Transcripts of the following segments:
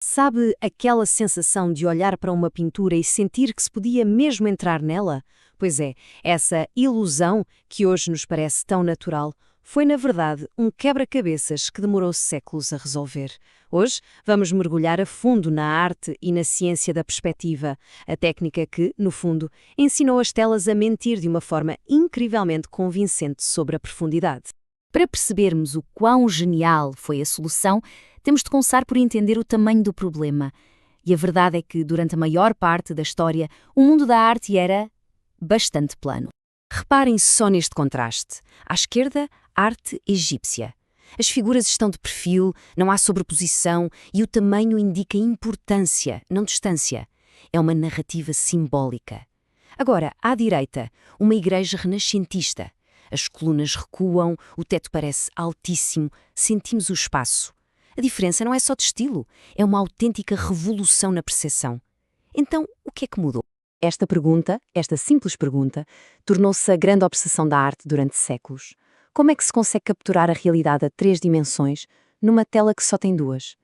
Sabe aquela sensação de olhar para uma pintura e sentir que se podia mesmo entrar nela? Pois é, essa ilusão, que hoje nos parece tão natural, foi na verdade um quebra-cabeças que demorou séculos a resolver. Hoje vamos mergulhar a fundo na arte e na ciência da perspectiva, a técnica que, no fundo, ensinou as telas a mentir de uma forma incrivelmente convincente sobre a profundidade. Para percebermos o quão genial foi a solução, temos de começar por entender o tamanho do problema. E a verdade é que, durante a maior parte da história, o mundo da arte era bastante plano. Reparem só neste contraste. À esquerda, arte egípcia. As figuras estão de perfil, não há sobreposição e o tamanho indica importância, não distância. É uma narrativa simbólica. Agora, à direita, uma igreja renascentista. As colunas recuam, o teto parece altíssimo, sentimos o espaço. A diferença não é só de estilo, é uma autêntica revolução na percepção. Então, o que é que mudou? Esta pergunta, esta simples pergunta, tornou-se a grande obsessão da arte durante séculos. Como é que se consegue capturar a realidade a 3 dimensões numa tela que só tem 2?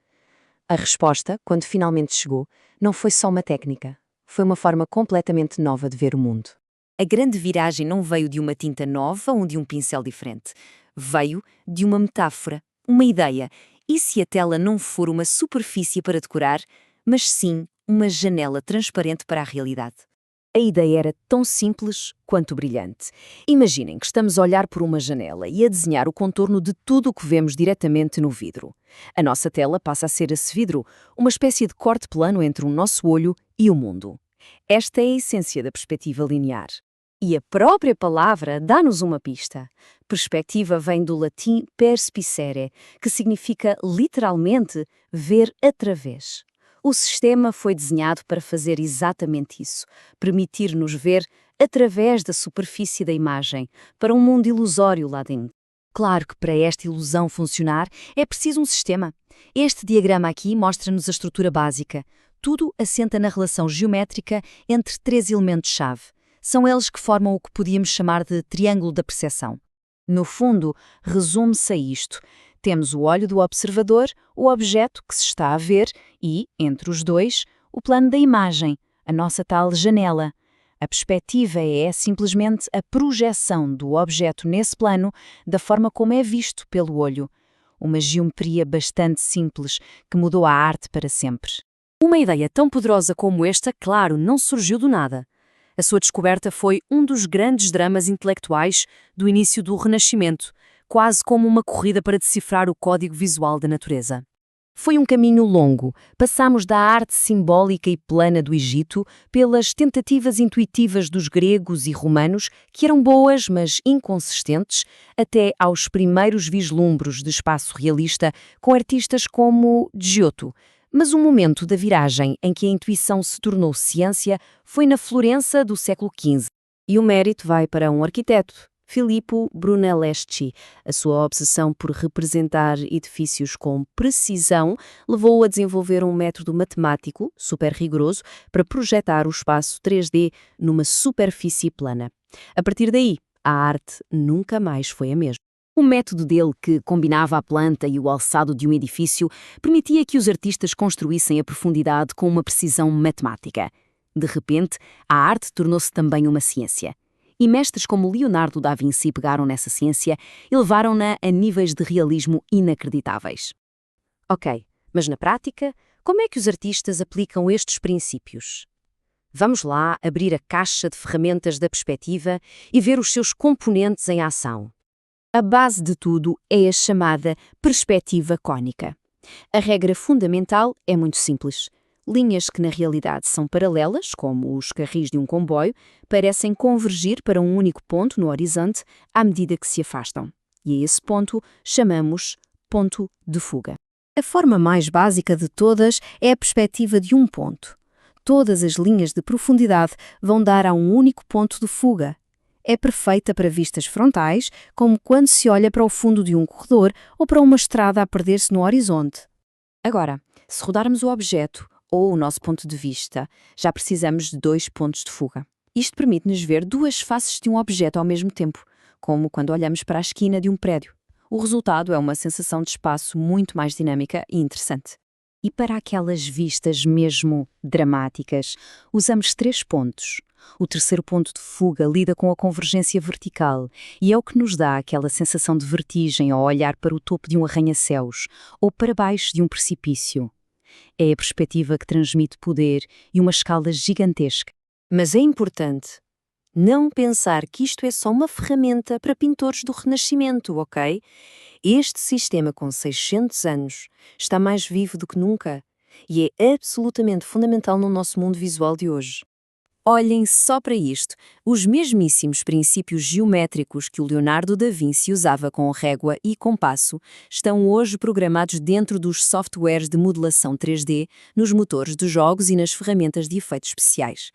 A resposta, quando finalmente chegou, não foi só uma técnica. Foi uma forma completamente nova de ver o mundo. A grande viragem não veio de uma tinta nova ou de um pincel diferente. Veio de uma metáfora, uma ideia. E se a tela não for uma superfície para decorar, mas sim uma janela transparente para a realidade? A ideia era tão simples quanto brilhante. Imaginem que estamos a olhar por uma janela e a desenhar o contorno de tudo o que vemos diretamente no vidro. A nossa tela passa a ser esse vidro, uma espécie de corte plano entre o nosso olho e o mundo. Esta é a essência da perspectiva linear. E a própria palavra dá-nos uma pista. Perspectiva vem do latim perspicere, que significa literalmente ver através. O sistema foi desenhado para fazer exatamente isso, permitir-nos ver através da superfície da imagem, para um mundo ilusório lá dentro. Claro que para esta ilusão funcionar é preciso um sistema. Este diagrama aqui mostra-nos a estrutura básica. Tudo assenta na relação geométrica entre 3 elementos-chave. São eles que formam o que podíamos chamar de triângulo da percepção. No fundo, resume-se a isto. Temos o olho do observador, o objeto que se está a ver e, entre os dois, o plano da imagem, a nossa tal janela. A perspectiva é simplesmente a projeção do objeto nesse plano da forma como é visto pelo olho. Uma geometria bastante simples que mudou a arte para sempre. Uma ideia tão poderosa como esta, claro, não surgiu do nada. A sua descoberta foi um dos grandes dramas intelectuais do início do Renascimento, quase como uma corrida para decifrar o código visual da natureza. Foi um caminho longo. Passamos da arte simbólica e plana do Egito pelas tentativas intuitivas dos gregos e romanos, que eram boas, mas inconsistentes, até aos primeiros vislumbros de espaço realista com artistas como Giotto. Mas o momento da viragem em que a intuição se tornou ciência foi na Florença do século XV. E o mérito vai para um arquiteto, Filippo Brunelleschi. A sua obsessão por representar edifícios com precisão levou-o a desenvolver um método matemático super rigoroso para projetar o espaço 3D numa superfície plana. A partir daí, a arte nunca mais foi a mesma. O método dele, que combinava a planta e o alçado de um edifício, permitia que os artistas construíssem a profundidade com uma precisão matemática. De repente, a arte tornou-se também uma ciência. E mestres como Leonardo da Vinci pegaram nessa ciência e levaram-na a níveis de realismo inacreditáveis. Ok, mas na prática, como é que os artistas aplicam estes princípios? Vamos lá abrir a caixa de ferramentas da perspectiva e ver os seus componentes em ação. A base de tudo é a chamada perspectiva cônica. A regra fundamental é muito simples. Linhas que na realidade são paralelas, como os carris de um comboio, parecem convergir para um único ponto no horizonte à medida que se afastam. E a esse ponto chamamos ponto de fuga. A forma mais básica de todas é a perspectiva de um ponto. Todas as linhas de profundidade vão dar a um único ponto de fuga. É perfeita para vistas frontais, como quando se olha para o fundo de um corredor ou para uma estrada a perder-se no horizonte. Agora, se rodarmos o objeto ou o nosso ponto de vista, já precisamos de 2 pontos de fuga. Isto permite-nos ver 2 faces de um objeto ao mesmo tempo, como quando olhamos para a esquina de um prédio. O resultado é uma sensação de espaço muito mais dinâmica e interessante. E para aquelas vistas mesmo dramáticas, usamos 3 pontos. O terceiro ponto de fuga lida com a convergência vertical e é o que nos dá aquela sensação de vertigem ao olhar para o topo de um arranha-céus ou para baixo de um precipício. É a perspectiva que transmite poder e uma escala gigantesca. Mas é importante não pensar que isto é só uma ferramenta para pintores do Renascimento, ok? Este sistema com 600 anos está mais vivo do que nunca e é absolutamente fundamental no nosso mundo visual de hoje. Olhem só para isto, os mesmíssimos princípios geométricos que o Leonardo da Vinci usava com régua e compasso estão hoje programados dentro dos softwares de modelação 3D, nos motores dos jogos e nas ferramentas de efeitos especiais.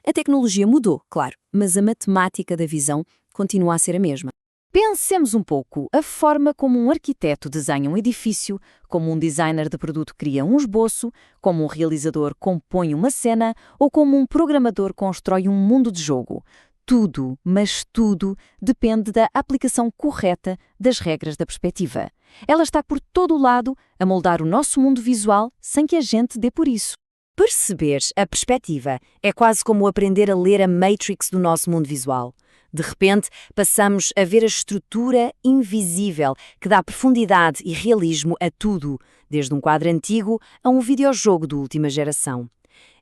A tecnologia mudou, claro, mas a matemática da visão continua a ser a mesma. Pensemos um pouco a forma como um arquiteto desenha um edifício, como um designer de produto cria um esboço, como um realizador compõe uma cena ou como um programador constrói um mundo de jogo. Tudo, mas tudo, depende da aplicação correta das regras da perspectiva. Ela está por todo o lado a moldar o nosso mundo visual sem que a gente dê por isso. Perceber a perspectiva é quase como aprender a ler a Matrix do nosso mundo visual. De repente, passamos a ver a estrutura invisível que dá profundidade e realismo a tudo, desde um quadro antigo a um videojogo de última geração.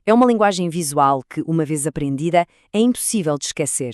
É uma linguagem visual que, uma vez aprendida, é impossível de esquecer.